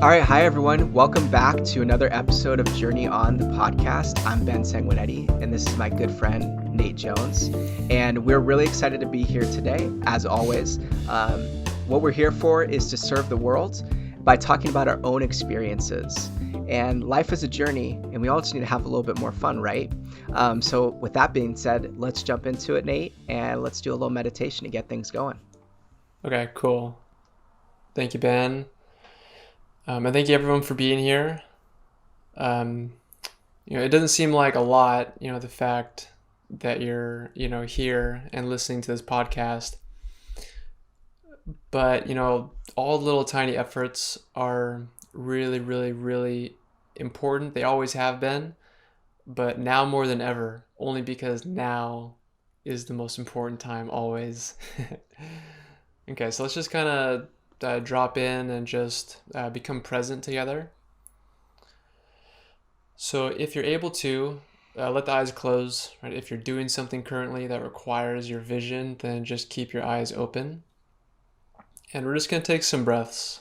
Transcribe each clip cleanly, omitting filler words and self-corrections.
All right, hi everyone. Welcome back to another episode of Journey on the podcast. I'm Ben Sanguinetti, and this is my good friend Nate Jones. And we're really excited to be here today, as always. What we're here for is to serve the world by talking about our own experiences. And life is a journey, and we all just need to have a little bit more fun, right? So with that being said, let's jump into it, Nate, and let's do a little meditation to get things going. Okay, cool. Thank you, Ben. And thank you everyone for being here. It doesn't seem like a lot, the fact that you're, here and listening to this podcast. But, all little tiny efforts are really, really, really important. They always have been, but now more than ever, only because now is the most important time always. Okay, so let's just kind of drop in and just become present together. So if you're able to, let the eyes close. Right? If you're doing something currently that requires your vision, then just keep your eyes open. And we're just going to take some breaths.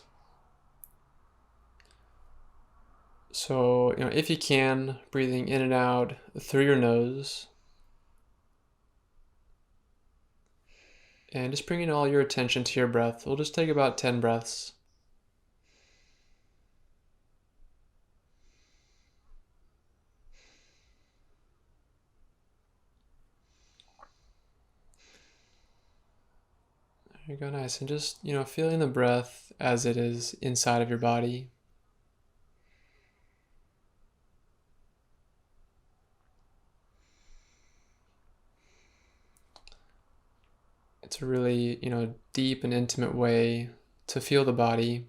So, if you can, breathing in and out through your nose. And just bringing all your attention to your breath. We'll just take about 10 breaths. There you go, nice. And just, feeling the breath as it is inside of your body. It's a really, deep and intimate way to feel the body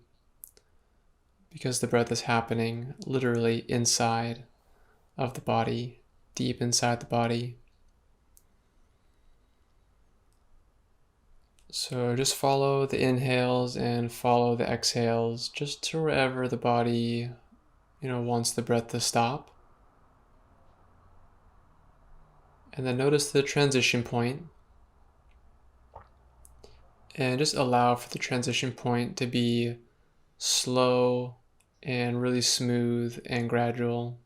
because the breath is happening literally inside of the body, deep inside the body. So just follow the inhales and follow the exhales just to wherever the body, wants the breath to stop. And then notice the transition point. And just allow for the transition point to be slow and really smooth and gradual.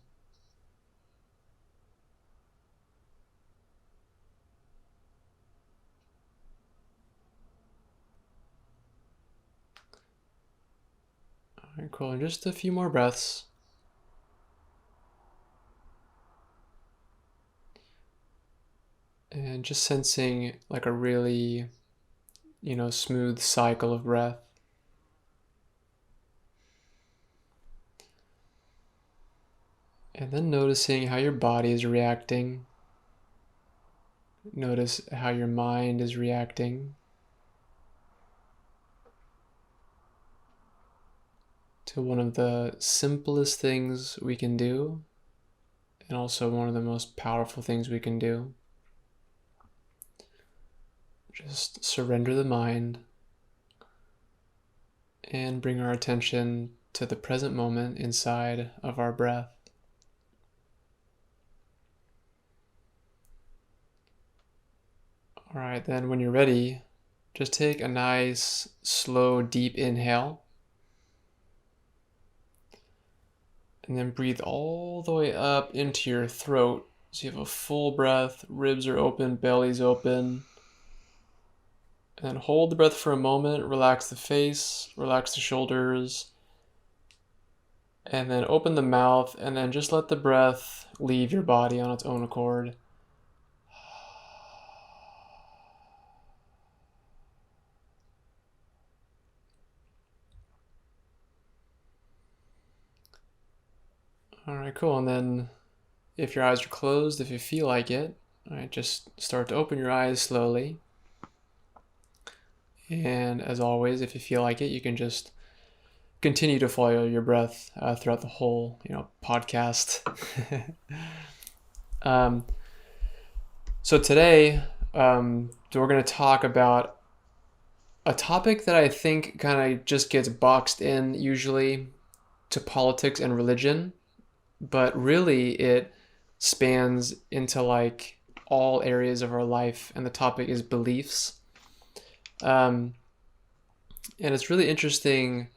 All right, cool. And just a few more breaths. And just sensing like a really, smooth cycle of breath. And then noticing how your body is reacting. Notice how your mind is reacting to one of the simplest things we can do, and also one of the most powerful things we can do. Just surrender the mind and bring our attention to the present moment inside of our breath. All right, then when you're ready, just take a nice, slow, deep inhale. And then breathe all the way up into your throat. So you have a full breath, ribs are open, belly's open. And then hold the breath for a moment, relax the face, relax the shoulders. And then open the mouth, and then just let the breath leave your body on its own accord. All right, cool. And then if your eyes are closed, if you feel like it, all right, just start to open your eyes slowly. And as always, if you feel like it, you can just continue to follow your breath throughout the whole, podcast. So today, we're going to talk about a topic that I think kind of just gets boxed in usually to politics and religion, but really it spans into like all areas of our life, and the topic is beliefs. And it's really interesting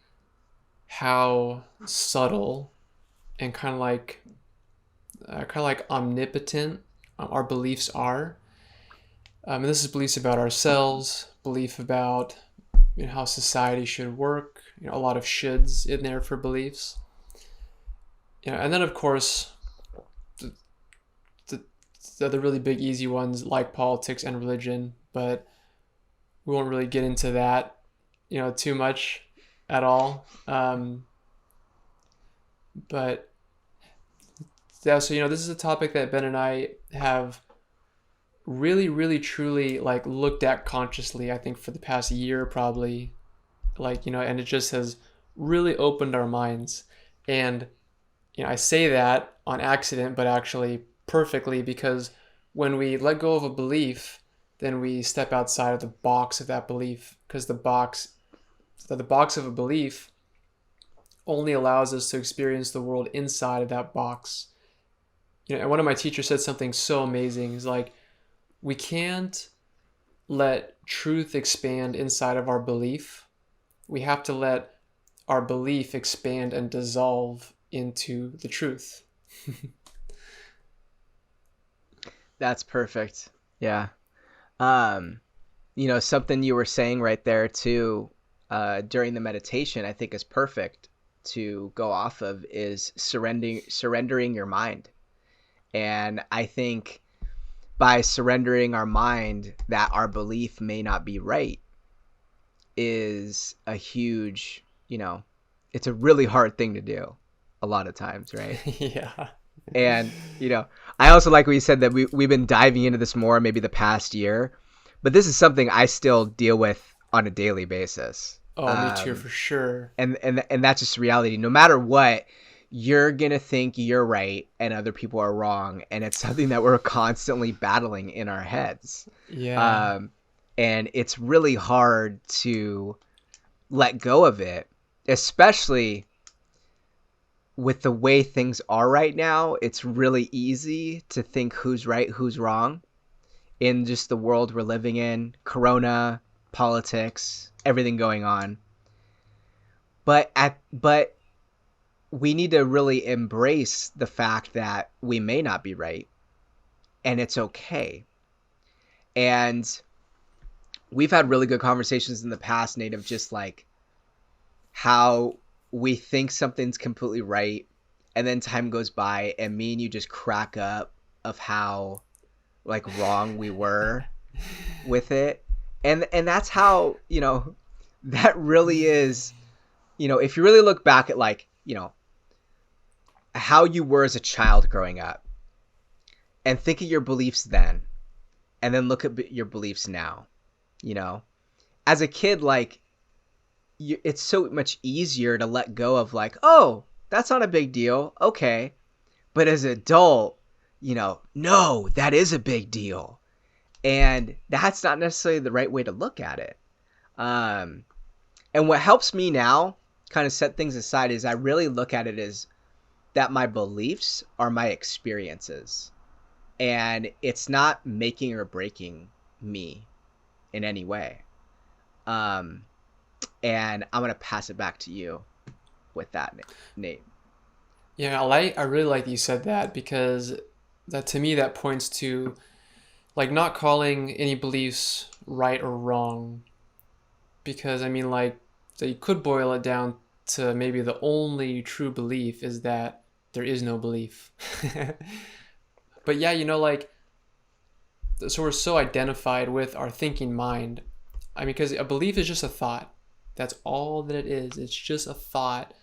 how subtle and kind of like omnipotent our beliefs are. And this is beliefs about ourselves, belief about how society should work. A lot of shoulds in there for beliefs. And then of course the, the really big easy ones like politics and religion, but we won't really get into that too much at all. But yeah, so this is a topic that Ben and I have really, really, truly like looked at consciously, I think for the past year probably, and it just has really opened our minds. And I say that on accident, but actually perfectly, because when we let go of a belief, then we step outside of the box of that belief, because the box of a belief only allows us to experience the world inside of that box. And one of my teachers said something so amazing. Is like, we can't let truth expand inside of our belief. We have to let our belief expand and dissolve into the truth. That's perfect. Yeah. Something you were saying right there too, during the meditation, I think is perfect to go off of is surrendering your mind. And I think by surrendering our mind that our belief may not be right is a huge, it's a really hard thing to do a lot of times, right? Yeah. And, I also like what you said that we've been diving into this more maybe the past year, but this is something I still deal with on a daily basis. Oh, me too, for sure. And that's just reality. No matter what, you're going to think you're right and other people are wrong. And it's something that we're constantly battling in our heads. Yeah. And it's really hard to let go of it, especially with the way things are right now. It's really easy to think who's right, who's wrong in just the world we're living in, corona, politics, everything going on. But we need to really embrace the fact that we may not be right, and it's okay. And we've had really good conversations in the past, Nate, of just like how we think something's completely right, and then time goes by and me and you just crack up of how like wrong we were with it. And that's how, that really is, if you really look back at like, how you were as a child growing up and think of your beliefs then, and then look at your beliefs now, as a kid, like it's so much easier to let go of like, oh, that's not a big deal. Okay. But as an adult, no, that is a big deal. And that's not necessarily the right way to look at it. And what helps me now kind of set things aside is I really look at it as that my beliefs are my experiences. And it's not making or breaking me in any way. And I'm going to pass it back to you with that, Nate. Yeah, I really like that you said that, because that, to me, that points to like not calling any beliefs right or wrong, because I mean, like, so you could boil it down to maybe the only true belief is that there is no belief. But yeah, like, so we're so identified with our thinking mind. I mean, because a belief is just a thought. That's all that it is. It's just a thought.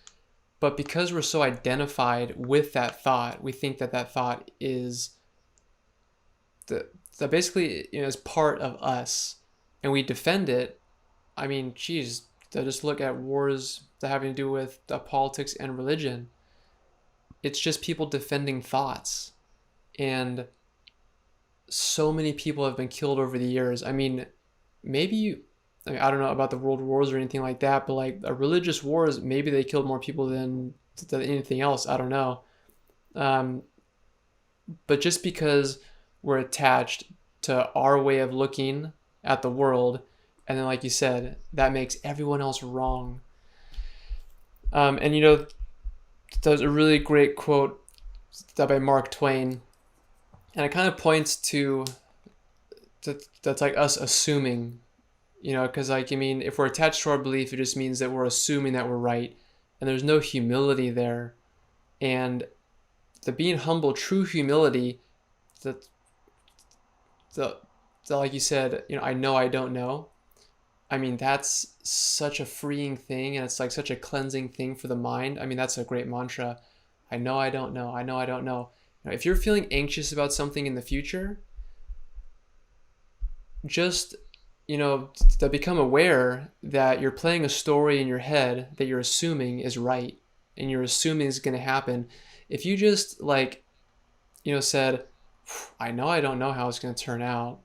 But because we're so identified with that thought, we think that that thought is that basically is part of us, and we defend it. I mean, geez, to just look at wars that having to do with politics and religion. It's just people defending thoughts, and so many people have been killed over the years. I mean, I don't know about the world wars or anything like that, but like a religious wars, maybe they killed more people than anything else. I don't know. But just because we're attached to our way of looking at the world, and then like you said, that makes everyone else wrong. And there's a really great quote that by Mark Twain, and it kind of points to that's like us assuming, because like, I mean, if we're attached to our belief, it just means that we're assuming that we're right, and there's no humility there. And the being humble, true humility, that the like you said, I know I don't know. I mean, that's such a freeing thing, and it's like such a cleansing thing for the mind. I mean, that's a great mantra. I know I don't know. I know I don't know. If you're feeling anxious about something in the future, just to become aware that you're playing a story in your head that you're assuming is right, and you're assuming is going to happen. If you just like said, I know I don't know how it's going to turn out,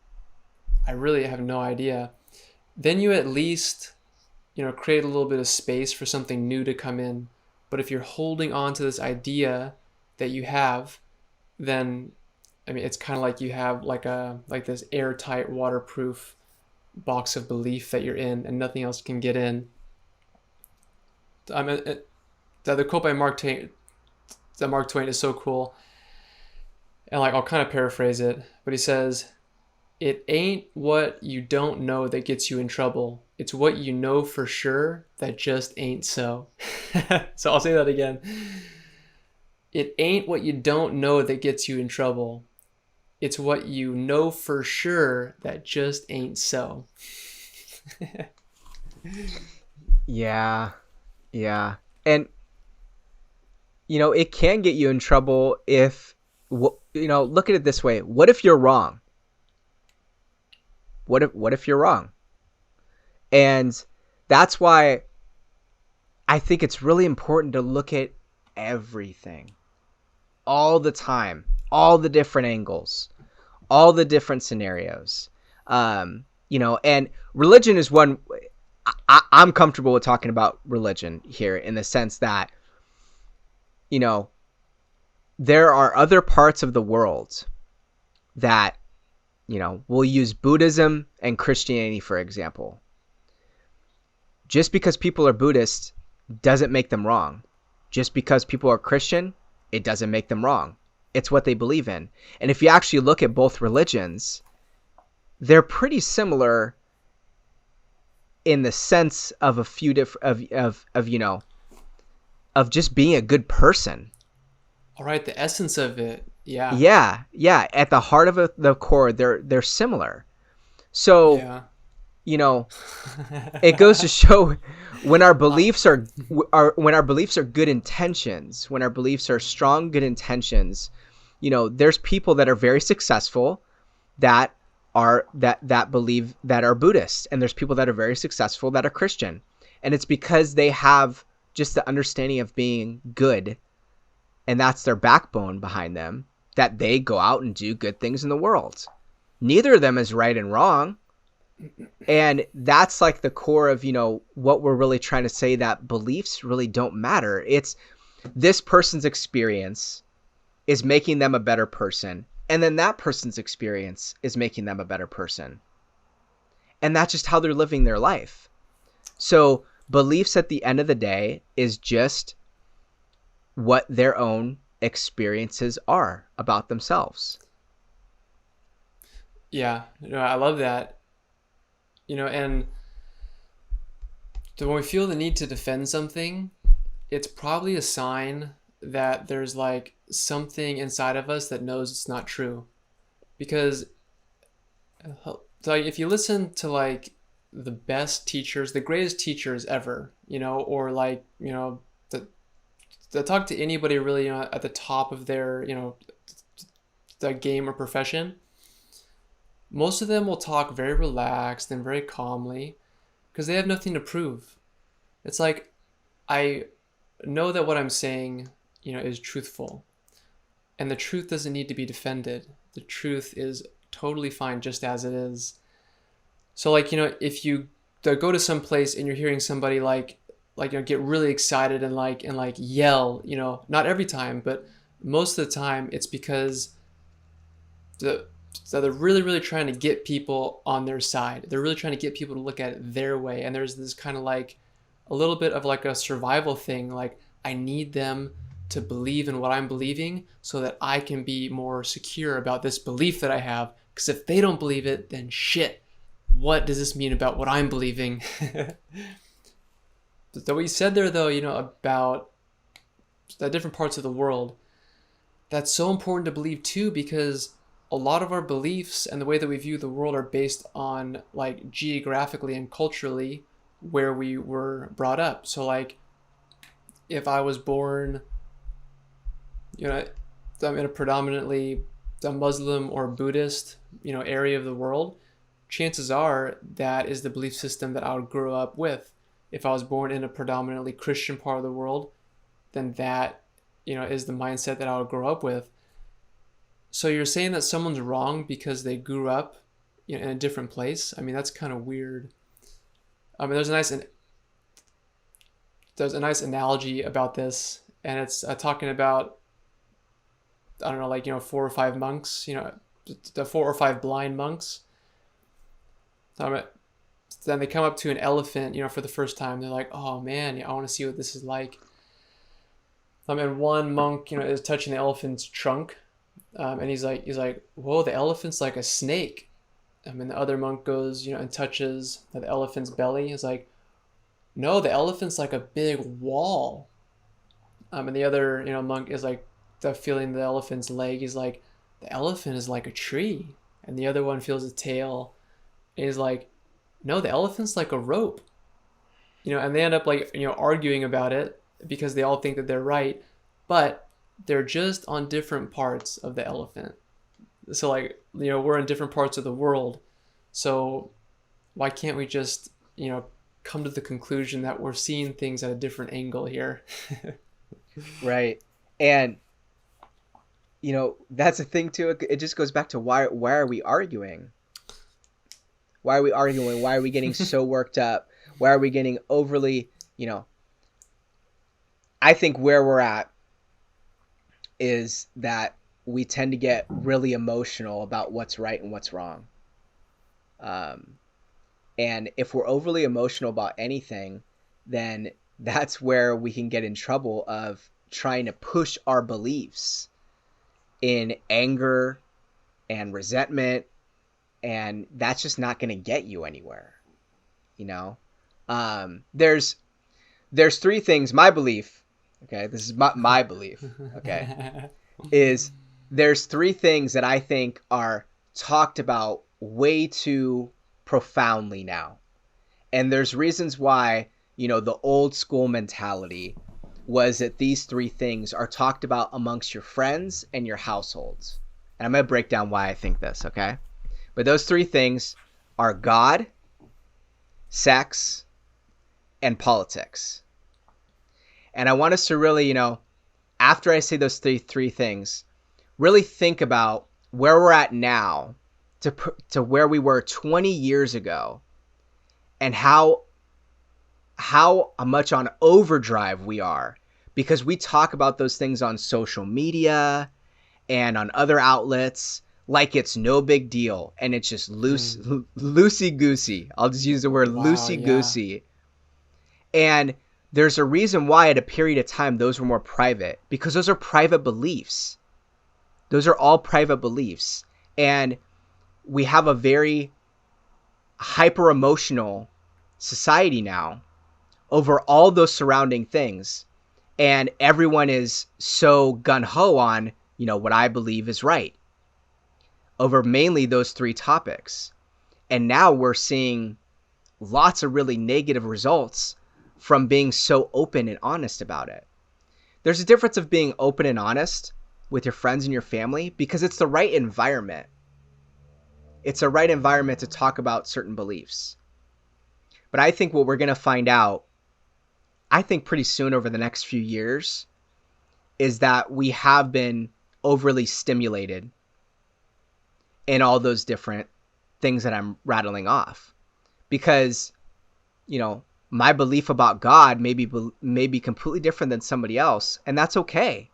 I really have no idea, then you at least create a little bit of space for something new to come in. But if you're holding on to this idea that you have, then I mean, it's kind of like you have like this airtight, waterproof box of belief that you're in, and nothing else can get in. I mean, the quote by Mark Twain is so cool, and like I'll kind of paraphrase it, but he says, "It ain't what you don't know that gets you in trouble. It's what you know for sure that just ain't so." So I'll say that again. It ain't what you don't know that gets you in trouble. It's what you know for sure that just ain't so. Yeah. Yeah. And it can get you in trouble if look at it this way. What if you're wrong? What if you're wrong? And that's why I think it's really important to look at everything all the time, all the different angles, all the different scenarios. And religion is one. I'm comfortable with talking about religion here in the sense that, there are other parts of the world that, we'll use Buddhism and Christianity, for example. Just because people are Buddhist doesn't make them wrong. Just because people are Christian, it doesn't make them wrong. It's what they believe in. And if you actually look at both religions, they're pretty similar in the sense of a few of just being a good person. All right, the essence of it, yeah. Yeah. At the heart of the core, they're similar. So, Yeah. It goes to show when our beliefs are good intentions, when our beliefs are strong, good intentions, there's people that are very successful that believe that are Buddhist, and there's people that are very successful that are Christian. And it's because they have just the understanding of being good, and that's their backbone behind them, that they go out and do good things in the world. Neither of them is right and wrong. And that's like the core of, what we're really trying to say, that beliefs really don't matter. It's this person's experience is making them a better person. And then that person's experience is making them a better person. And that's just how they're living their life. So beliefs at the end of the day is just what their own experiences are about themselves. Yeah, I love that. And when we feel the need to defend something, it's probably a sign that there's like something inside of us that knows it's not true. Because if you listen to like the best teachers, the greatest teachers ever, or like, to talk to anybody really, at the top of their, the game or profession, most of them will talk very relaxed and very calmly because they have nothing to prove. It's like, I know that what I'm saying, is truthful, and the truth doesn't need to be defended. The truth is totally fine just as it is. So like, if you go to some place and you're hearing somebody get really excited and yell, not every time, but most of the time, it's because they're really, really trying to get people on their side. They're really trying to get people to look at it their way. And there's this kind of like a little bit of like a survival thing. Like I need them to believe in what I'm believing so that I can be more secure about this belief that I have. Because if they don't believe it, then shit, what does this mean about what I'm believing? So what you said there, though, about the different parts of the world, that's so important to believe too, because a lot of our beliefs and the way that we view the world are based on like geographically and culturally where we were brought up. So like if I was born, I'm in a predominantly a Muslim or Buddhist, area of the world, chances are that is the belief system that I would grow up with. If I was born in a predominantly Christian part of the world, then that, is the mindset that I would grow up with. So you're saying that someone's wrong because they grew up, in a different place? I mean, that's kind of weird. I mean, there's a nice analogy about this, and it's talking about, I don't know, like, 4 or 5 monks, the 4 or 5 blind monks. Then they come up to an elephant, for the first time. They're like, oh man, I want to see what this is like. And one monk, is touching the elephant's trunk. And he's like, whoa, the elephant's like a snake. And the other monk goes, and touches the elephant's belly. He's like, no, the elephant's like a big wall. And the other, monk is like, feeling the elephant's leg. He's like, the elephant is like a tree. And the other one feels the tail. And he's like, no, the elephant's like a rope. And they end up like, arguing about it because they all think that they're right, but they're just on different parts of the elephant. So like, we're in different parts of the world. So why can't we just, come to the conclusion that we're seeing things at a different angle here? Right. And, that's the thing too. It just goes back to why are we arguing? Why are we arguing? Why are we getting so worked up? Why are we getting overly, I think where we're at is that we tend to get really emotional about what's right and what's wrong. And if we're overly emotional about anything, then that's where we can get in trouble of trying to push our beliefs in anger and resentment, and that's just not going to get you anywhere. There's 3 things. My belief, okay, this is my belief, okay, is there's 3 things that I think are talked about way too profoundly now. And there's reasons why, the old school mentality was that these 3 things are talked about amongst your friends and your households. And I'm going to break down why I think this, okay? But those 3 things are God, sex, and politics. And I want us to really, after I say those three things, really think about where we're at now to where we were 20 years ago, and how much on overdrive we are, because we talk about those things on social media and on other outlets like it's no big deal, and it's just loosey-goosey. I'll just use the word loosey-goosey. And there's a reason why at a period of time those were more private, because those are private beliefs. Those are all private beliefs. And we have a very hyper-emotional society now over all those surrounding things. And everyone is so gung-ho on, what I believe is right, over mainly those 3 topics. And now we're seeing lots of really negative results from being so open and honest about it. There's a difference of being open and honest with your friends and your family because it's the right environment. It's a right environment to talk about certain beliefs. But I think what we're going to find out, I think pretty soon over the next few years, is that we have been overly stimulated in all those different things that I'm rattling off. Because, my belief about God may be completely different than somebody else, and that's okay.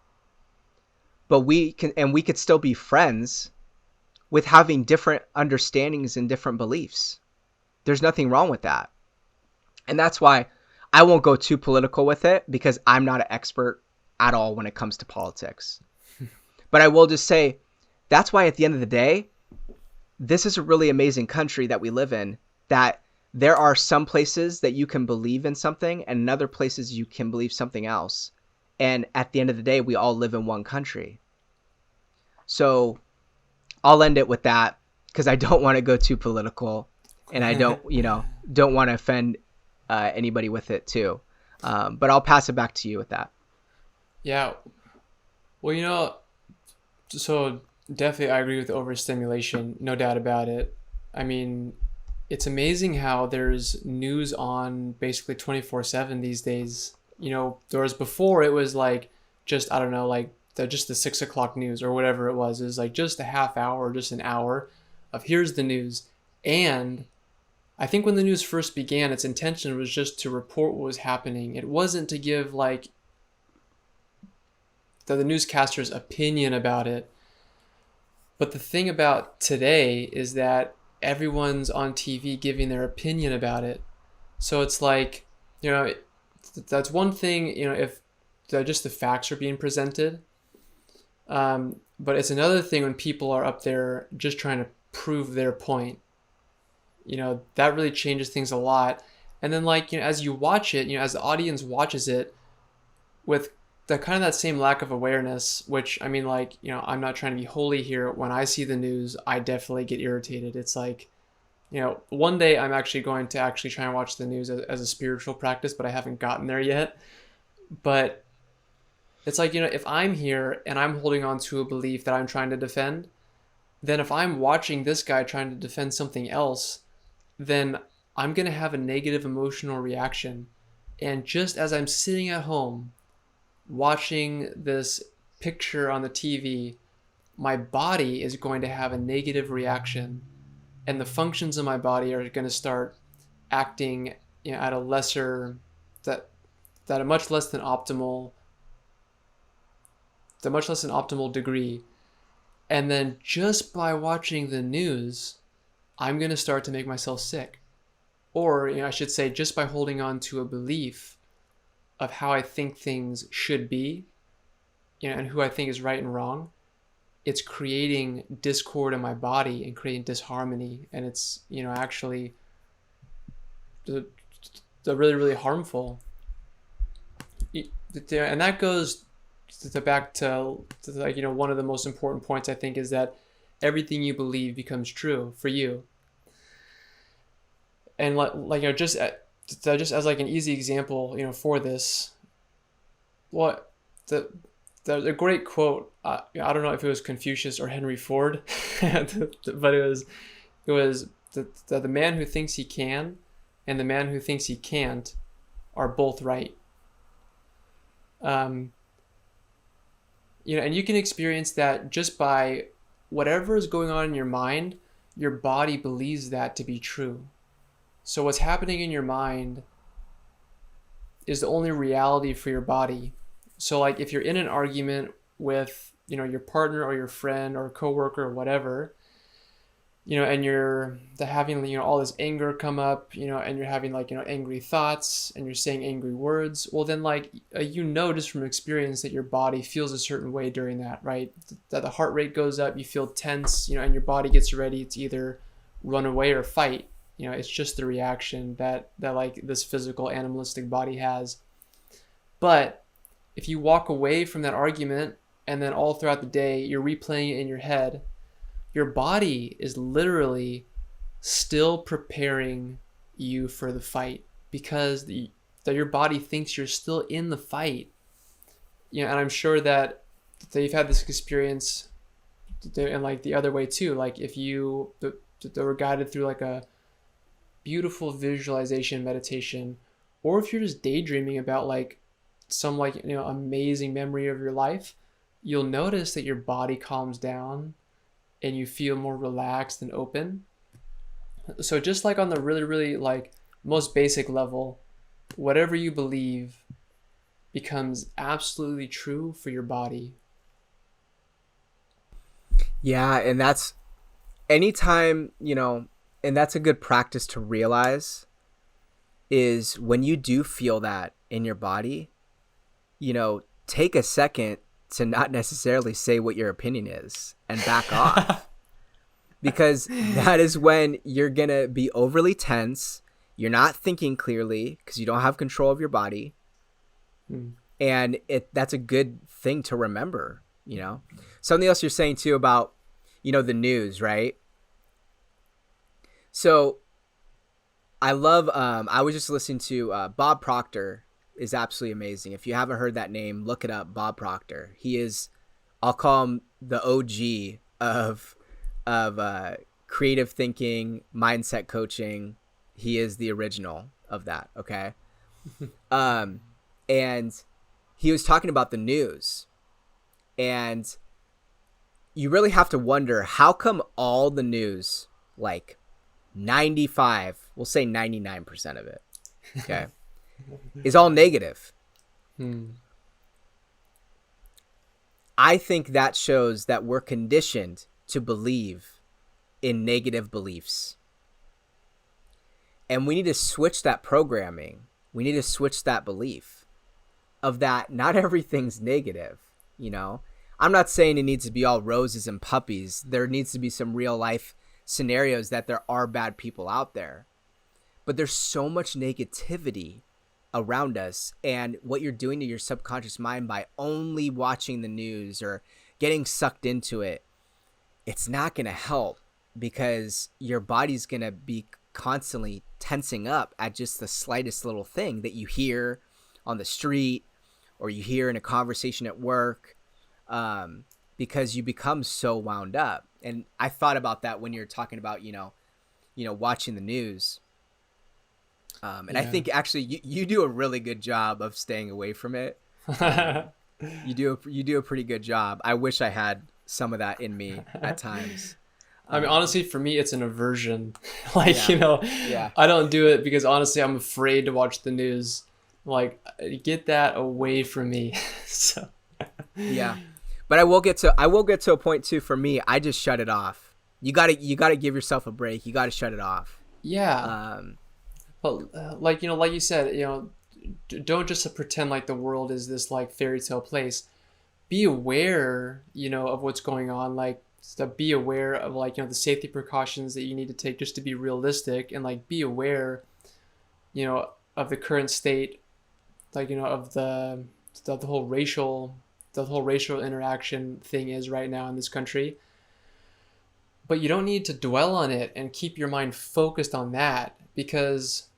But we could still be friends with having different understandings and different beliefs. There's nothing wrong with that. And that's why I won't go too political with it because I'm not an expert at all when it comes to politics. But I will just say that's why at the end of the day, this is a really amazing country that we live in, that there are some places that you can believe in something and in other places you can believe something else. And at the end of the day, we all live in one country. So I'll end it with that because I don't want to go too political, and I don't want to offend anybody with it too. But I'll pass it back to you with that. Yeah. Well, so definitely I agree with overstimulation, no doubt about it. I mean, it's amazing how there's news on basically 24/7 these days. Whereas before it was like just, I don't know, like just the 6 o'clock news or whatever it was. It was like just a half hour or just an hour of here's the news. And I think when the news first began, its intention was just to report what was happening. It wasn't to give like the newscaster's opinion about it. But the thing about today is that everyone's on TV giving their opinion about it. So it's like, that's one thing, if just the facts are being presented. But it's another thing when people are up there just trying to prove their point. That really changes things a lot. And then as you watch it, as the audience watches it with the kind of that same lack of awareness, which I mean, I'm not trying to be holy here. When I see the news, I definitely get irritated. It's like, one day I'm actually going to actually try and watch the news as a spiritual practice, but I haven't gotten there yet. But it's like, if I'm here and I'm holding on to a belief that I'm trying to defend, then if I'm watching this guy trying to defend something else, then I'm going to have a negative emotional reaction. And just as I'm sitting at home watching this picture on the TV, my body is going to have a negative reaction, and the functions of my body are going to start acting at a lesser, that a much less than optimal degree. And then just by watching the news, I'm going to start to make myself sick. Or, I should say, just by holding on to a belief of how I think things should be, and who I think is right and wrong, it's creating discord in my body and creating disharmony. And it's, actually the really, really harmful. And that goes back to one of the most important points, I think, is that everything you believe becomes true for you. And just as like an easy example, for this, what the great quote, I don't know if it was Confucius or Henry Ford, but it was the man who thinks he can and the man who thinks he can't are both right. And you can experience that just by whatever is going on in your mind, your body believes that to be true. So what's happening in your mind is the only reality for your body. So if you're in an argument with, your partner or your friend or coworker or whatever, and you're having, all this anger come up, and you're having angry thoughts and you're saying angry words, well then just from experience that your body feels a certain way during that, right? That the heart rate goes up, you feel tense, and your body gets ready to either run away or fight. It's just the reaction that this physical animalistic body has. But if you walk away from that argument and then all throughout the day you're replaying it in your head, your body is literally still preparing you for the fight because that your body thinks you're still in the fight. And I'm sure that you've had this experience and the other way too. If you were guided through a beautiful visualization meditation, or if you're just daydreaming about some amazing memory of your life, you'll notice that your body calms down and you feel more relaxed and open. So just on the really, really most basic level, whatever you believe becomes absolutely true for your body. Yeah, and that's anytime, and that's a good practice to realize, is when you do feel that in your body, take a second to not necessarily say what your opinion is and back off. Because that is when you're going to be overly tense. You're not thinking clearly because you don't have control of your body. And that's a good thing to remember, Something else you're saying too about, the news, right? So I love, I was just listening to Bob Proctor is absolutely amazing. If you haven't heard that name, look it up, Bob Proctor. He is, I'll call him the OG of creative thinking, mindset coaching. He is the original of that. Okay. And he was talking about the news, and you really have to wonder, how come all the news, like 95, we'll say 99% of it, okay, is all negative? I think that shows that we're conditioned to believe in negative beliefs. And we need to switch that programming. We need to switch that belief of that not everything's negative, I'm not saying it needs to be all roses and puppies. There needs to be some real life scenarios that there are bad people out there. But there's so much negativity around us, and what you're doing to your subconscious mind by only watching the news or getting sucked into it, it's not going to help, because your body's going to be constantly tensing up at just the slightest little thing that you hear on the street or you hear in a conversation at work, because you become so wound up. And I thought about that when you're talking about, watching the news. I think actually you do a really good job of staying away from it. You do a pretty good job. I wish I had some of that in me at times. I mean, honestly, for me, it's an aversion. I don't do it because honestly, I'm afraid to watch the news. Like, get that away from me. So. Yeah. But I will get to a point too. For me, I just shut it off. You gotta give yourself a break. You gotta shut it off. Yeah. But like you said, don't just pretend like the world is this like fairy tale place. Be aware, of what's going on. Like, be aware of the safety precautions that you need to take just to be realistic, and be aware, of the current state, of the whole racial interaction thing is right now in this country. But you don't need to dwell on it and keep your mind focused on that, because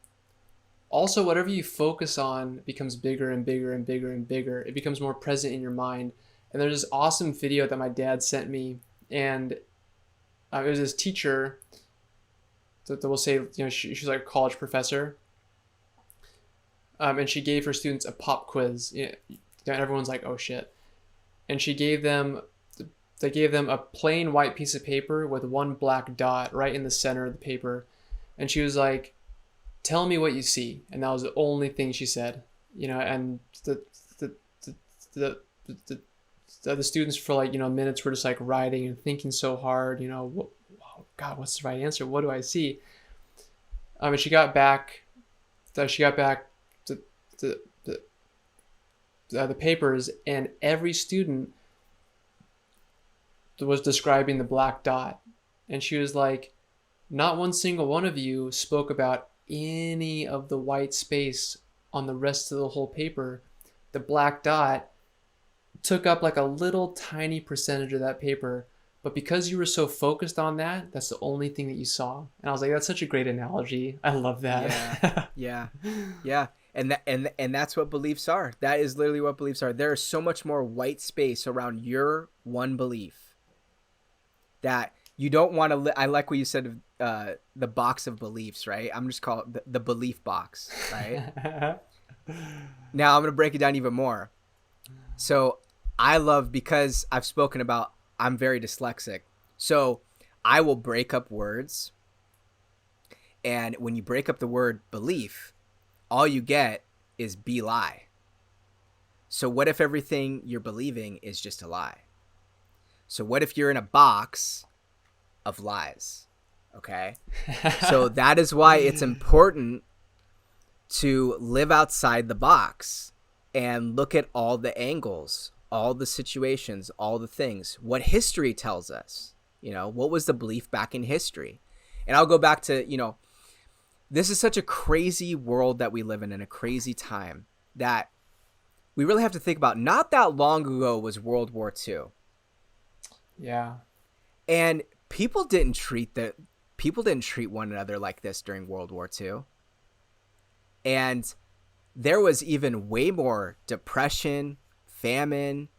also whatever you focus on becomes bigger and bigger and bigger and bigger. It becomes more present in your mind. And there's this awesome video that my dad sent me, and it was this teacher that we'll say, she's like a college professor, and she gave her students a pop quiz. And everyone's like, oh shit. And they gave them a plain white piece of paper with one black dot right in the center of the paper. And she was like, tell me what you see. And that was the only thing she said, and the students for minutes were just writing and thinking so hard, God, what's the right answer? What do I see? And she got back to the papers, and every student was describing the black dot. And she was like, not one single one of you spoke about any of the white space on the rest of the whole paper. The black dot took up a little tiny percentage of that paper, but because you were so focused on that, that's the only thing that you saw. And I was like, that's such a great analogy. I love that. Yeah. And that's what beliefs are. That is literally what beliefs are. There is so much more white space around your one belief that you don't want to I like what you said, the box of beliefs, right? I'm just calling it the belief box, right? Now I'm going to break it down even more. So I love, because I've spoken about, I'm very dyslexic. So I will break up words. And when you break up the word belief, all you get is be lie. So what if everything you're believing is just a lie? So what if you're in a box of lies? Okay. So that is why it's important to live outside the box and look at all the angles, all the situations, all the things, what history tells us. What was the belief back in history? And I'll go back to, this is such a crazy world that we live in a crazy time that we really have to think about. Not that long ago was World War II. Yeah. And people didn't treat one another like this during World War II. And there was even way more depression, famine.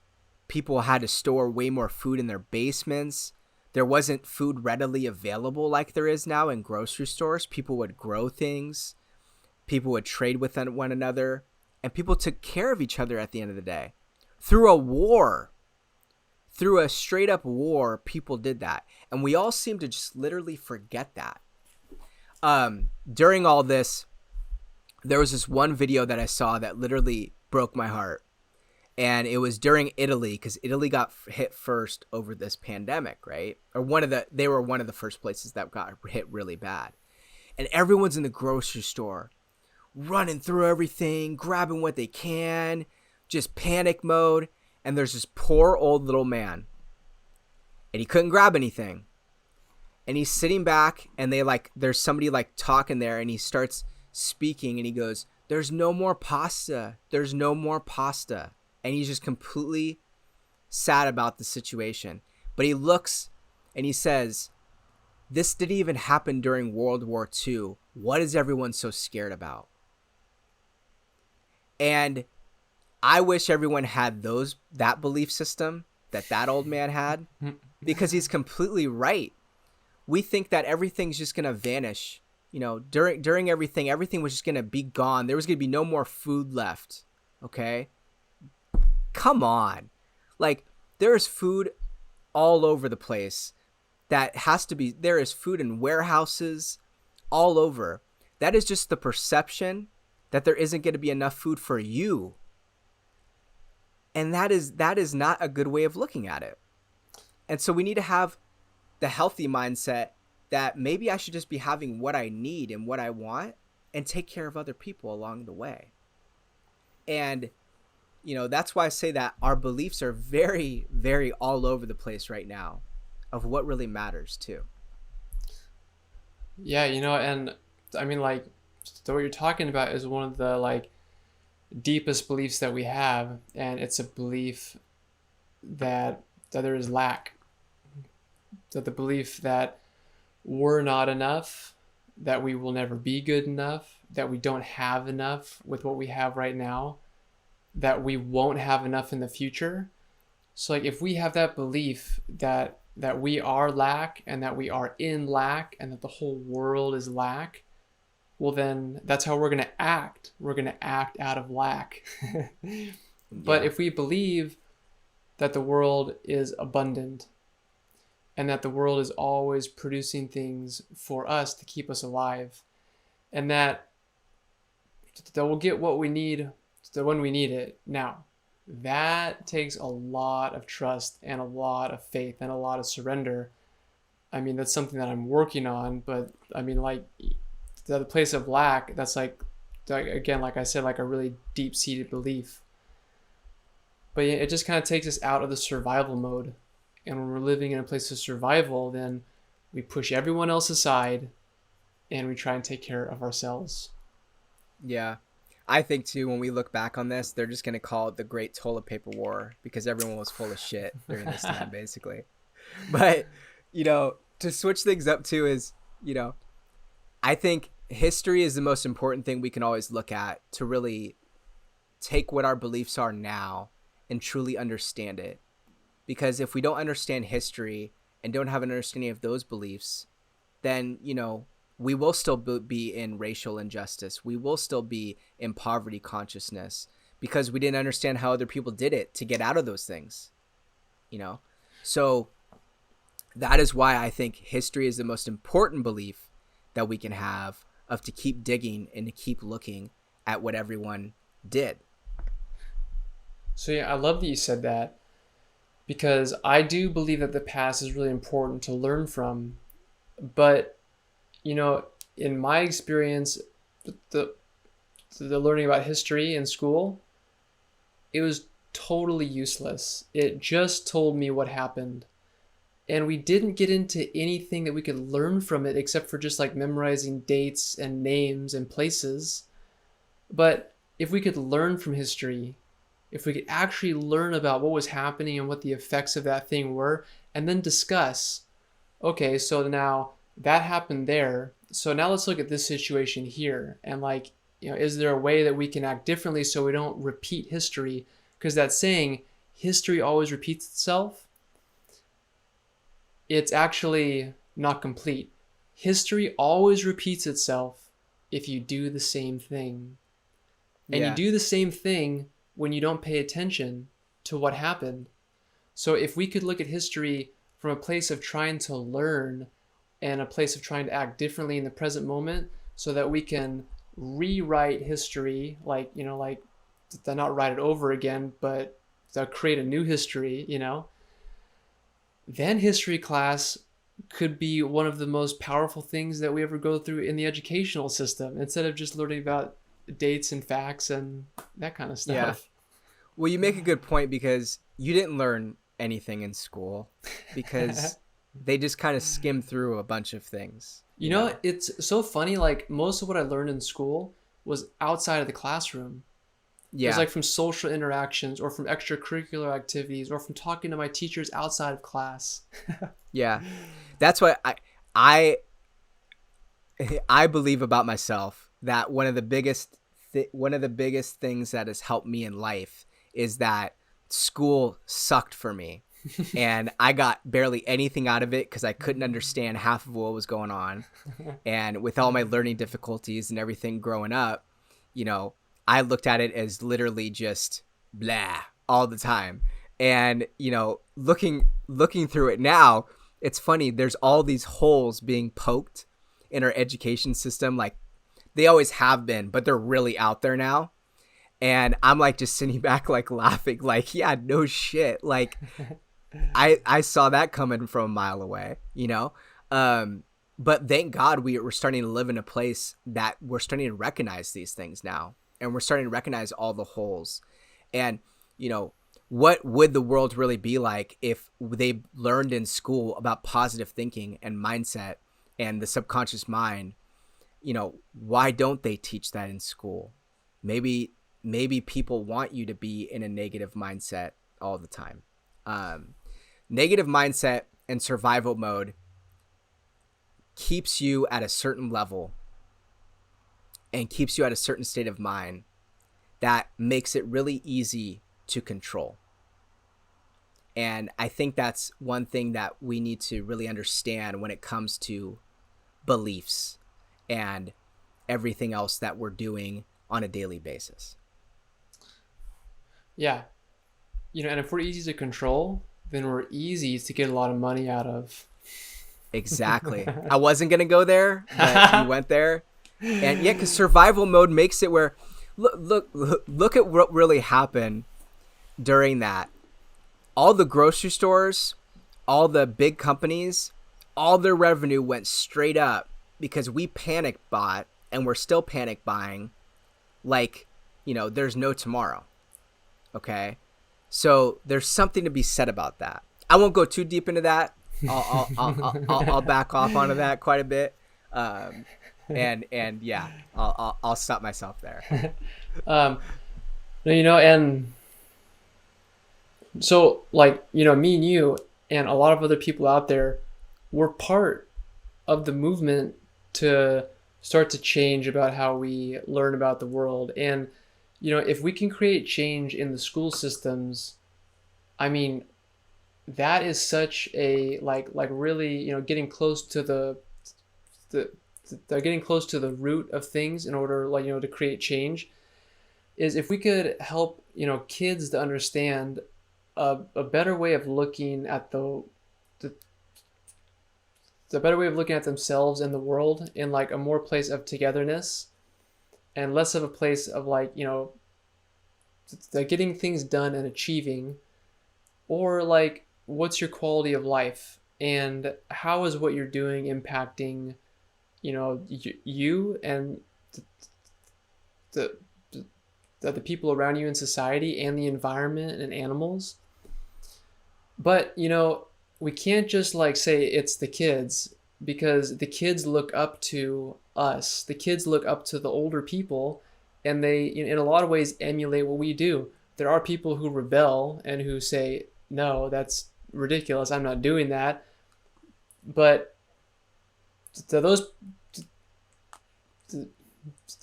People had to store way more food in their basements. There wasn't food readily available like there is now in grocery stores. People would grow things. People would trade with one another. And people took care of each other at the end of the day. Through a war, through a straight up war, people did that. And we all seem to just literally forget that. During all this, there was this one video that I saw that literally broke my heart. And it was during Italy, because Italy got hit first over this pandemic, right? Or they were one of the first places that got hit really bad. And everyone's in the grocery store, running through everything, grabbing what they can, just panic mode. And there's this poor old little man, and he couldn't grab anything. And he's sitting back, and there's somebody talking there, and he starts speaking, and he goes, "There's no more pasta. There's no more pasta." And he's just completely sad about the situation. But he looks and he says, "This didn't even happen during World War II. What is everyone so scared about?" And I wish everyone had that belief system that old man had, because he's completely right. We think that everything's just going to vanish. During everything was just going to be gone. There was going to be no more food left. Okay? Come on. There's food all over the place that has to be. There is food in warehouses all over. That is just the perception that there isn't going to be enough food for you. And that is not a good way of looking at it. And so we need to have the healthy mindset that maybe I should just be having what I need and what I want and take care of other people along the way. And that's why I say that our beliefs are very, very all over the place right now of what really matters too. Yeah, and I mean, so what you're talking about is one of the deepest beliefs that we have, and it's a belief that there is lack. That the belief that we're not enough, that we will never be good enough, that we don't have enough with what we have right now, that we won't have enough in the future. So if we have that belief that we are lack and that we are in lack and that the whole world is lack, well then that's how we're going to act. We're going to act out of lack. But if we believe that the world is abundant and that the world is always producing things for us to keep us alive, and that we'll get what we need when we need it. Now, that takes a lot of trust and a lot of faith and a lot of surrender. I mean, that's something that I'm working on, but I mean, the place of lack, that's again, like I said, a really deep-seated belief. But it just kind of takes us out of the survival mode. And when we're living in a place of survival, then we push everyone else aside and we try and take care of ourselves. Yeah. I think too, when we look back on this, they're just going to call it the Great Toilet Paper War, because everyone was full of shit during this time, basically. But, to switch things up too is, I think history is the most important thing we can always look at to really take what our beliefs are now and truly understand it. Because if we don't understand history and don't have an understanding of those beliefs, then, we will still be in racial injustice. We will still be in poverty consciousness because we didn't understand how other people did it to get out of those things, So that is why I think history is the most important belief that we can have, of to keep digging and to keep looking at what everyone did. So yeah, I love that you said that, because I do believe that the past is really important to learn from. But in my experience, the the learning about history in school, it was totally useless. It just told me what happened. And we didn't get into anything that we could learn from it except for just like memorizing dates and names and places. But if we could learn from history, if we could actually learn about what was happening and what the effects of that thing were, and then discuss, okay, so now that happened there. So now let's look at this situation here. And like, is there a way that we can act differently so we don't repeat history? Because that saying, history always repeats itself, it's actually not complete. History always repeats itself if you do the same thing. And you do the same thing when you don't pay attention to what happened. So if we could look at history from a place of trying to learn and a place of trying to act differently in the present moment so that we can rewrite history, like to not write it over again, but to create a new history, then history class could be one of the most powerful things that we ever go through in the educational system, instead of just learning about dates and facts and that kind of stuff. Yeah. Well, you make a good point, because you didn't learn anything in school because they just kind of skim through a bunch of things. You know, it's so funny. Like, most of what I learned in school was outside of the classroom. Yeah. It was like from social interactions or from extracurricular activities or from talking to my teachers outside of class. Yeah. That's why I believe about myself that one of the biggest things that has helped me in life is that school sucked for me. And I got barely anything out of it because I couldn't understand half of what was going on. And with all my learning difficulties and everything growing up, I looked at it as literally just blah all the time. And, looking through it now, it's funny. There's all these holes being poked in our education system. Like, they always have been, but they're really out there now. And I'm like just sitting back, like laughing, like, yeah, no shit. Like, I saw that coming from a mile away, but thank God we're starting to live in a place that we're starting to recognize these things now. And we're starting to recognize all the holes. And, what would the world really be like if they learned in school about positive thinking and mindset and the subconscious mind? Why don't they teach that in school? Maybe people want you to be in a negative mindset all the time. Negative mindset and survival mode keeps you at a certain level and keeps you at a certain state of mind that makes it really easy to control. And I think that's one thing that we need to really understand when it comes to beliefs and everything else that we're doing on a daily basis. Yeah. And if we're easy to control, then we're easy to get a lot of money out of. Exactly. I wasn't going to go there, but you went there. And yeah, because survival mode makes it where, look at what really happened during that. All the grocery stores, all the big companies, all their revenue went straight up because we panic bought, and we're still panic buying like, there's no tomorrow. Okay? So there's something to be said about that. I won't go too deep into that. I'll back off onto that quite a bit. And yeah, I'll stop myself there. And so, like, me and you and a lot of other people out there, we're part of the movement to start to change about how we learn about the world. And, if we can create change in the school systems, I mean, that is such a, like really, getting close to the getting close to the root of things in order, to create change, is if we could help, kids to understand a better way of looking at the better way of looking at themselves and the world in like a more place of togetherness and less of a place of getting things done and achieving, or like, what's your quality of life and how is what you're doing impacting, you and the people around you in society and the environment and animals. But, we can't just like say it's the kids, because the kids look up to us. The kids look up to the older people, and they, in a lot of ways, emulate what we do. There are people who rebel and who say, no, that's ridiculous, I'm not doing that. But those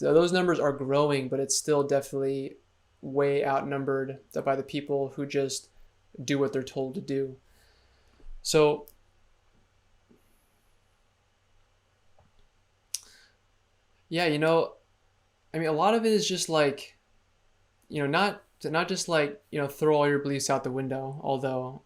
numbers are growing, but it's still definitely way outnumbered by the people who just do what they're told to do. So yeah, I mean, a lot of it is just like, not just like, throw all your beliefs out the window. Although,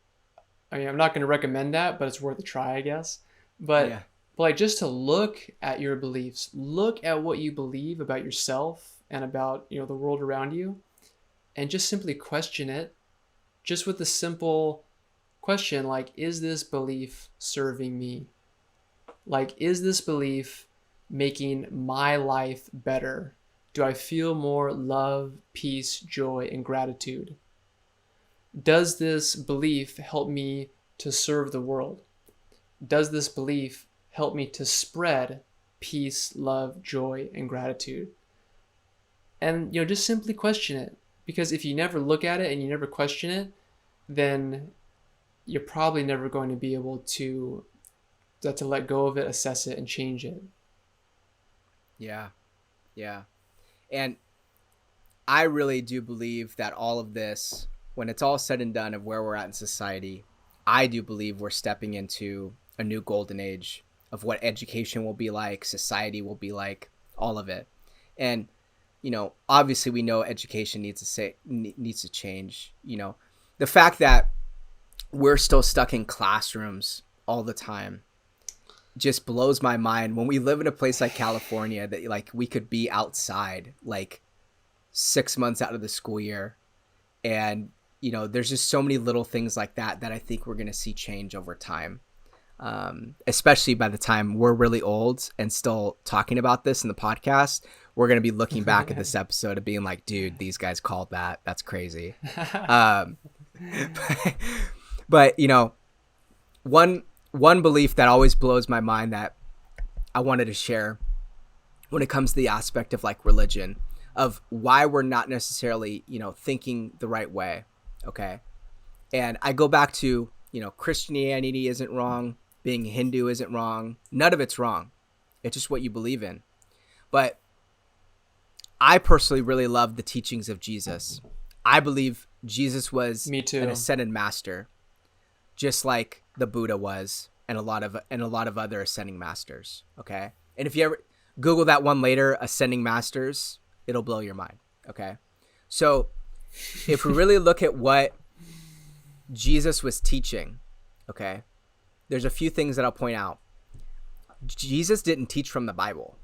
I mean, I'm not going to recommend that, but it's worth a try, I guess. But, Yeah. but like, just to look at your beliefs, look at what you believe about yourself and about, the world around you, and just simply question it, just with the simple question, like, is this belief serving me? Like, is this belief making my life better? Do I feel more love, peace, joy, and gratitude? Does this belief help me to serve the world? Does this belief help me to spread peace, love, joy, and gratitude? And, just simply question it. Because if you never look at it and you never question it, then you're probably never going to be able to let go of it, assess it, and change it. Yeah. Yeah. And I really do believe that all of this, when it's all said and done of where we're at in society, I do believe we're stepping into a new golden age of what education will be like, society will be like, all of it. And, obviously we know education needs to change. The fact that we're still stuck in classrooms all the time just blows my mind. When we live in a place like California, that like we could be outside like 6 months out of the school year, and there's just so many little things like that I think we're going to see change over time, especially by the time we're really old and still talking about this in the podcast. We're going to be looking back at this episode and being like, dude, these guys called that's crazy. But one belief that always blows my mind that I wanted to share when it comes to the aspect of like religion, of why we're not necessarily, thinking the right way. Okay. And I go back to, Christianity isn't wrong. Being Hindu isn't wrong. None of it's wrong. It's just what you believe in. But I personally really love the teachings of Jesus. I believe Jesus was Me too. an ascended master, just like the Buddha was, and a lot of other ascending masters. Okay. And if you ever Google that one later, ascending masters, it'll blow your mind. Okay. So if we really look at what Jesus was teaching, okay, there's a few things that I'll point out. Jesus didn't teach from the Bible.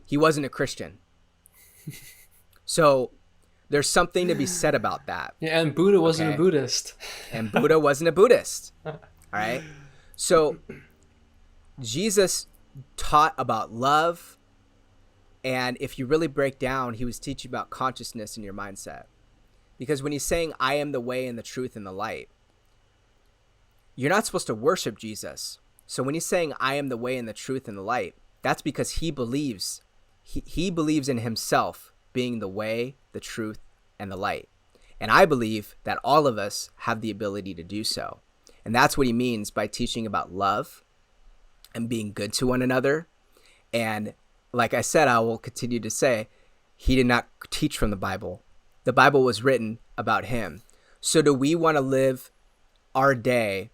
He wasn't a Christian. So there's something to be said about that. Yeah, and Buddha wasn't a Buddhist. And Buddha wasn't a Buddhist. All right. So Jesus taught about love. And if you really break down, he was teaching about consciousness in your mindset. Because when he's saying, I am the way and the truth and the light, you're not supposed to worship Jesus. So when he's saying, I am the way and the truth and the light, that's because he believes in himself being the way, the truth, and the light. And I believe that all of us have the ability to do so. And that's what he means by teaching about love and being good to one another. And like I said, I will continue to say, he did not teach from the Bible. The Bible was written about him. So do we want to live our day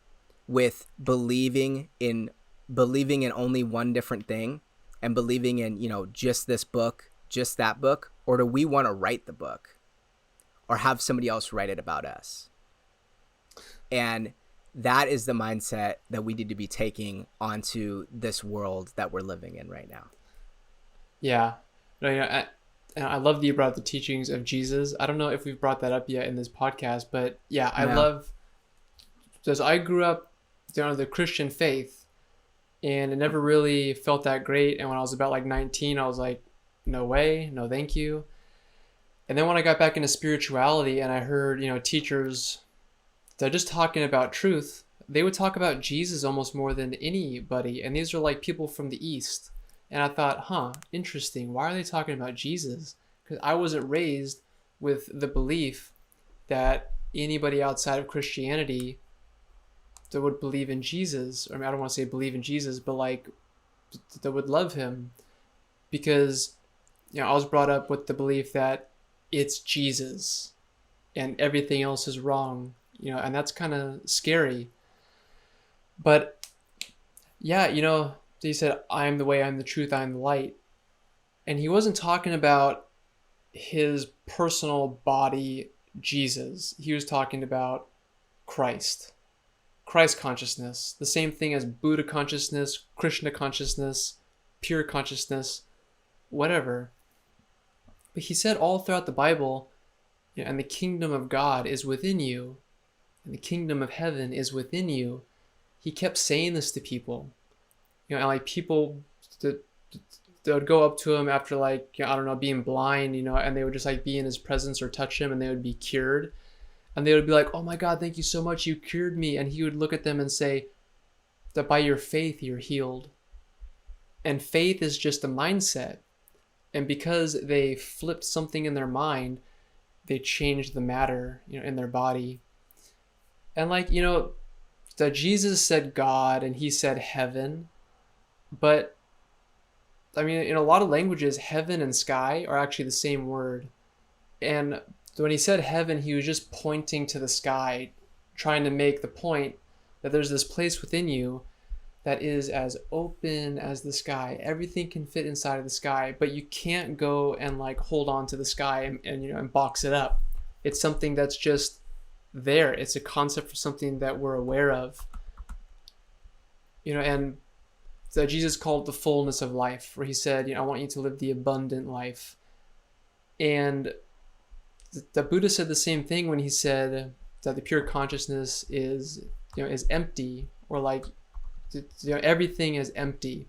with believing in only one different thing and believing in, just this book, just that book? Or do we want to write the book or have somebody else write it about us? And that is the mindset that we need to be taking onto this world that we're living in right now. Yeah. I love that you brought the teachings of Jesus. I don't know if we've brought that up yet in this podcast, but yeah, I love, because I grew up under the Christian faith and it never really felt that great. And when I was about like 19, I was like, no way, no thank you. And then when I got back into spirituality and I heard, teachers that are just talking about truth, they would talk about Jesus almost more than anybody. And these are like people from the East. And I thought, interesting. Why are they talking about Jesus? Because I wasn't raised with the belief that anybody outside of Christianity that would believe in Jesus, I don't want to say believe in Jesus, but like that would love him, because I was brought up with the belief that it's Jesus and everything else is wrong, and that's kind of scary. But yeah, he said, I am the way, I'm the truth, I'm the light. And he wasn't talking about his personal body, Jesus. He was talking about Christ. Christ consciousness, the same thing as Buddha consciousness, Krishna consciousness, pure consciousness, whatever. But he said all throughout the Bible, and the kingdom of God is within you, and the kingdom of heaven is within you. He kept saying this to people, and like people that would go up to him after like, I don't know, being blind, and they would just like be in his presence or touch him and they would be cured. And they would be like, oh my God, thank you so much. You cured me. And he would look at them and say that by your faith, you're healed. And faith is just a mindset. And because they flipped something in their mind, they changed the matter, in their body. And like, that Jesus said God and he said heaven. But I mean, in a lot of languages, heaven and sky are actually the same word. And so when he said heaven, he was just pointing to the sky, trying to make the point that there's this place within you that is as open as the sky. Everything can fit inside of the sky, but you can't go and like hold on to the sky and box it up. It's something that's just there. It's a concept for something that we're aware of. And that Jesus called the fullness of life, where he said, I want you to live the abundant life. And the Buddha said the same thing when he said that the pure consciousness is empty, or like everything is empty.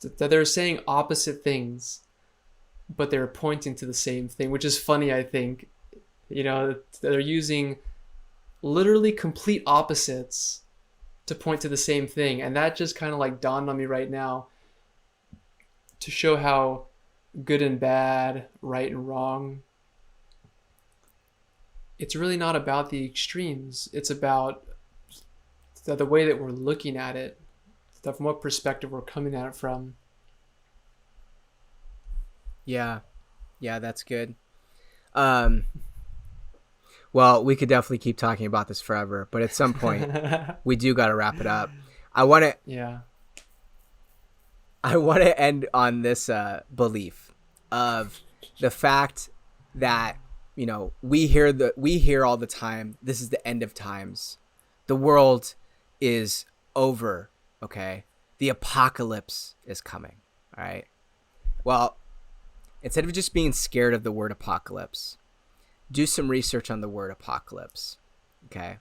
That they're saying opposite things, but they're pointing to the same thing, which is funny. I think they're using literally complete opposites to point to the same thing, and that just kind of like dawned on me right now, to show how good and bad, right and wrong, it's really not about the extremes. It's about the way that we're looking at it, from what perspective we're coming at it from. Yeah, that's good. Well, we could definitely keep talking about this forever, but at some point we do got to wrap it up. I want to end on this belief of the fact that we hear all the time, this is the end of times. The world is over, okay? The apocalypse is coming, all right? Well, instead of just being scared of the word apocalypse, do some research on the word apocalypse, okay?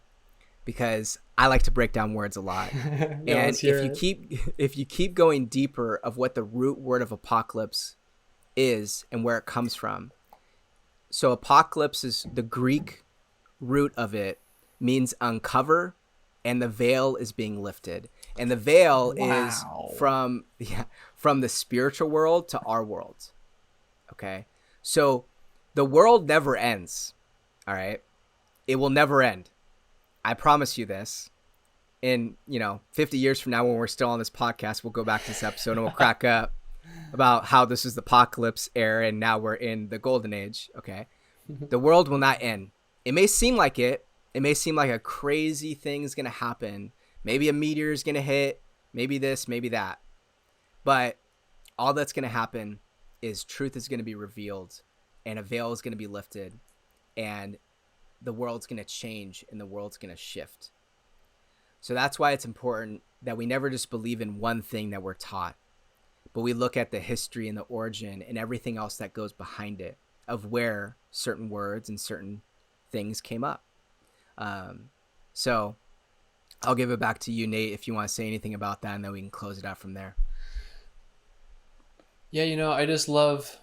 Because I like to break down words a lot. And if you keep going deeper of what the root word of apocalypse is and where it comes from. So apocalypse is the Greek root of it, means uncover, and the veil is being lifted. And the veil is from the spiritual world to our world. Okay? So the world never ends. All right? It will never end. I promise you this. In 50 years from now, when we're still on this podcast, we'll go back to this episode and we'll crack up about how this is the apocalypse era and now we're in the golden age. Okay. The world will not end. It may seem like it. It may seem like a crazy thing is going to happen. Maybe a meteor is going to hit, maybe this, maybe that. But all that's going to happen is truth is going to be revealed and a veil is going to be lifted and the world's going to change and the world's going to shift. So that's why it's important that we never just believe in one thing that we're taught, but we look at the history and the origin and everything else that goes behind it of where certain words and certain things came up. So I'll give it back to you, Nate, if you want to say anything about that, and then we can close it out from there. Yeah, I just love,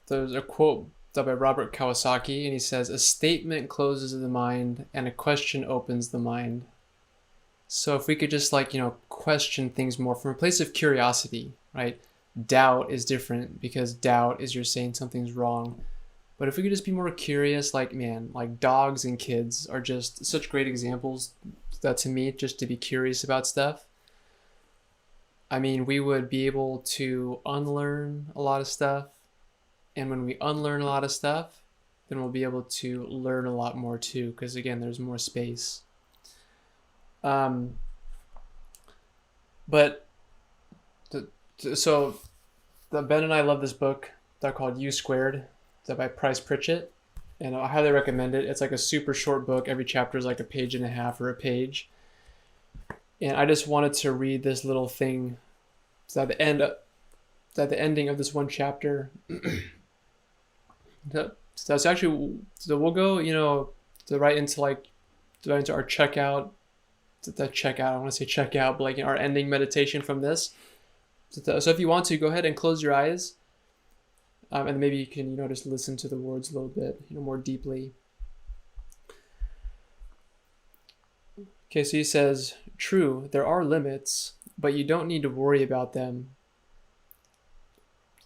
there's a quote It's by Robert Kawasaki, and he says, a statement closes the mind and a question opens the mind. So if we could just question things more from a place of curiosity, right? Doubt is different because doubt is you're saying something's wrong. But if we could just be more curious, like dogs and kids are just such great examples that to me, just to be curious about stuff. I mean, we would be able to unlearn a lot of stuff. And when we unlearn a lot of stuff, then we'll be able to learn a lot more too, because again, there's more space. But so Ben and I love this book. They're called U². It's by Price Pritchett, and I highly recommend it. It's like a super short book. Every chapter is like a page and a half or a page. And I just wanted to read this little thing. It's at the ending of this one chapter. So it's actually, so we'll go, right into our checkout. I want to say checkout, but our ending meditation from this. So if you want to, go ahead and close your eyes. And maybe you can, just listen to the words a little bit, more deeply. Okay, so he says, true, there are limits, but you don't need to worry about them.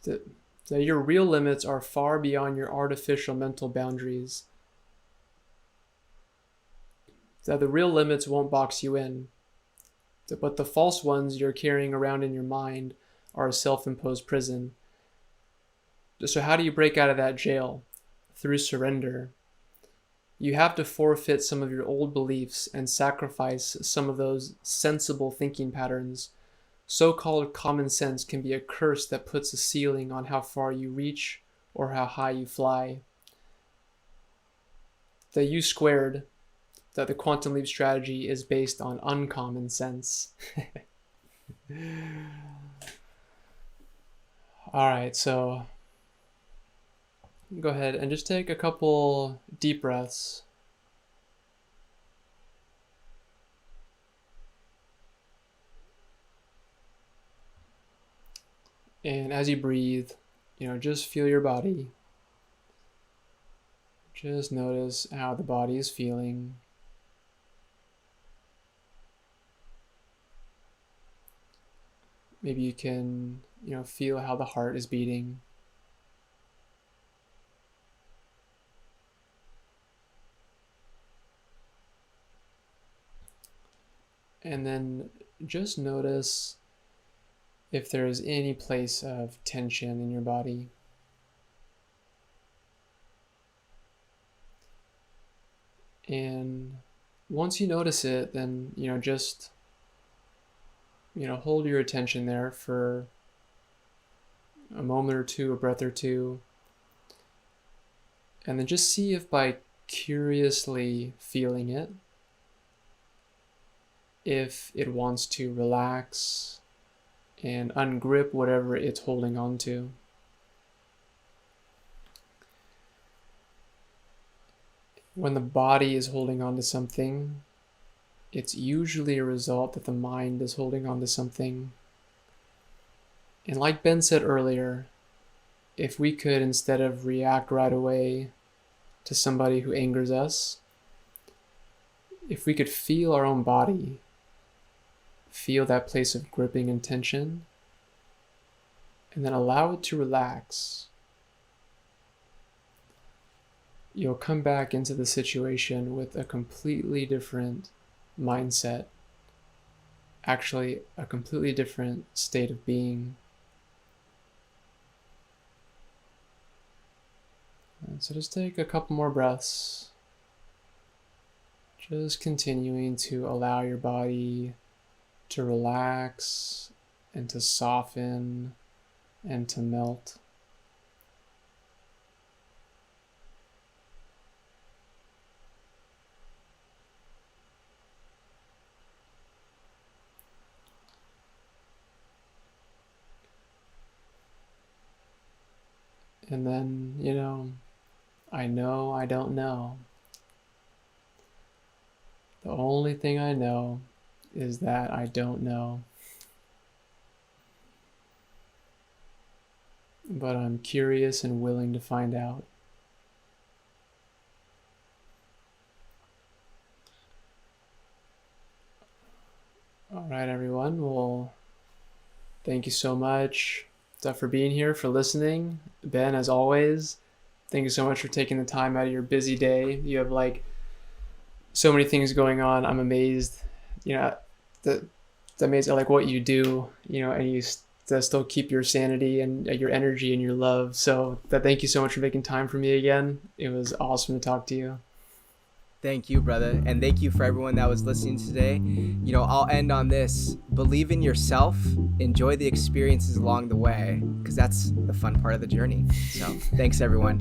That your real limits are far beyond your artificial mental boundaries. That the real limits won't box you in. But the false ones you're carrying around in your mind are a self-imposed prison. So how do you break out of that jail? Through surrender. You have to forfeit some of your old beliefs and sacrifice some of those sensible thinking patterns. So-called common sense can be a curse that puts a ceiling on how far you reach or how high you fly. The U², that the quantum leap strategy is based on uncommon sense. All right, so go ahead and just take a couple deep breaths. And as you breathe, just feel your body. Just notice how the body is feeling. Maybe you can, feel how the heart is beating. And then just notice if there is any place of tension in your body. And once you notice it, then, just, hold your attention there for a moment or two, a breath or two. And then just see if by curiously feeling it, if it wants to relax and ungrip whatever it's holding on to. When the body is holding on to something, it's usually a result that the mind is holding on to something. And like Ben said earlier, if we could, instead of react right away to somebody who angers us, if we could feel our own body, feel that place of gripping and tension, and then allow it to relax, you'll come back into the situation with a completely different mindset, actually a completely different state of being. And so just take a couple more breaths, just continuing to allow your body to relax and to soften and to melt. And then, I know I don't know. The only thing I know is that I don't know. But I'm curious and willing to find out. right, everyone. Well, thank you so much for being here, for listening. Ben, as always, thank you so much for taking the time out of your busy day. You have like so many things going on. I'm amazed, the it's amazing like what you do, and you still keep your sanity and your energy and your love. So thank you so much for making time for me again. It was awesome to talk to you. Thank you, brother. And thank you for everyone that was listening today. I'll end on this. Believe in yourself. Enjoy the experiences along the way, because that's the fun part of the journey. So thanks, everyone.